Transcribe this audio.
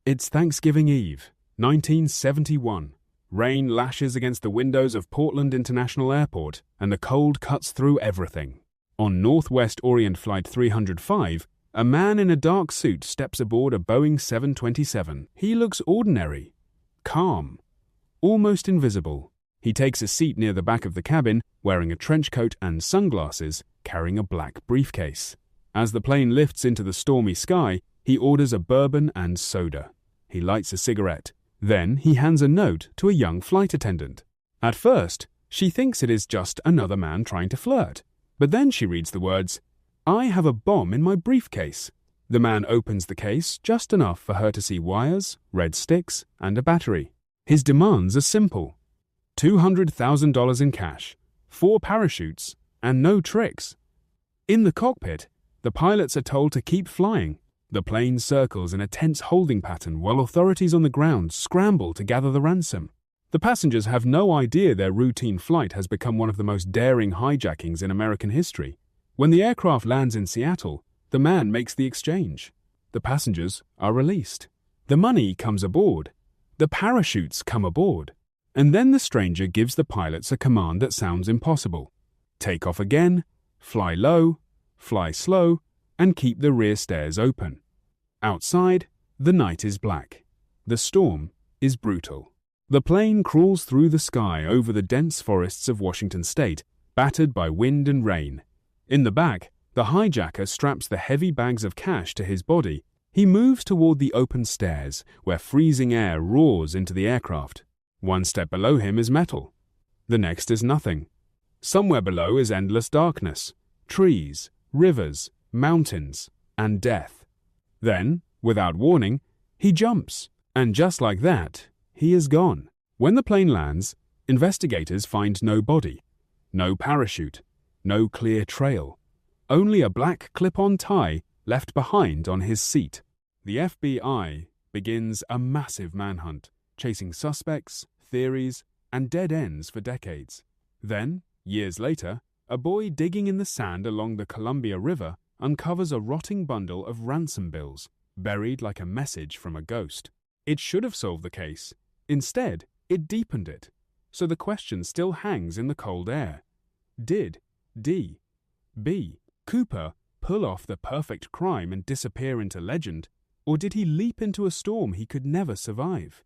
It's Thanksgiving Eve, 1971. Rain lashes against the windows of Portland International Airport, and the cold cuts through everything. On Northwest Orient Flight 305, a man in a dark suit steps aboard a Boeing 727. He looks ordinary, calm, almost invisible. He takes a seat near the back of the cabin, wearing a trench coat and sunglasses, carrying a black briefcase. As the plane lifts into the stormy sky, he orders a bourbon and soda. He lights a cigarette. Then he hands a note to a young flight attendant. At first, she thinks it is just another man trying to flirt. But then she reads the words, "I have a bomb in my briefcase." The man opens the case just enough for her to see wires, red sticks, and a battery. His demands are simple: $200,000 in cash, 4 parachutes, and no tricks. In the cockpit, the pilots are told to keep flying. The plane circles in a tense holding pattern while authorities on the ground scramble to gather the ransom. The passengers have no idea their routine flight has become one of the most daring hijackings in American history. When the aircraft lands in Seattle, the man makes the exchange. The passengers are released. The money comes aboard. The parachutes come aboard. And then the stranger gives the pilots a command that sounds impossible. Take off again, fly low, fly slow, and keep the rear stairs open. Outside, the night is black. The storm is brutal. The plane crawls through the sky over the dense forests of Washington state, battered by wind and rain. In the back, the hijacker straps the heavy bags of cash to his body. He moves toward the open stairs, where freezing air roars into the aircraft. One step below him is metal. The next is nothing. Somewhere below is endless darkness, trees, rivers, mountains, and death. Then, without warning, he jumps, and just like that, he is gone. When the plane lands, investigators find no body, no parachute, no clear trail, only a black clip-on tie left behind on his seat. The FBI begins a massive manhunt, chasing suspects, theories, and dead ends for decades. Then, years later, a boy digging in the sand along the Columbia River uncovers a rotting bundle of ransom bills, buried like a message from a ghost. It should have solved the case. Instead, it deepened it. So the question still hangs in the cold air. Did D.B Cooper pull off the perfect crime and disappear into legend, or did he leap into a storm he could never survive?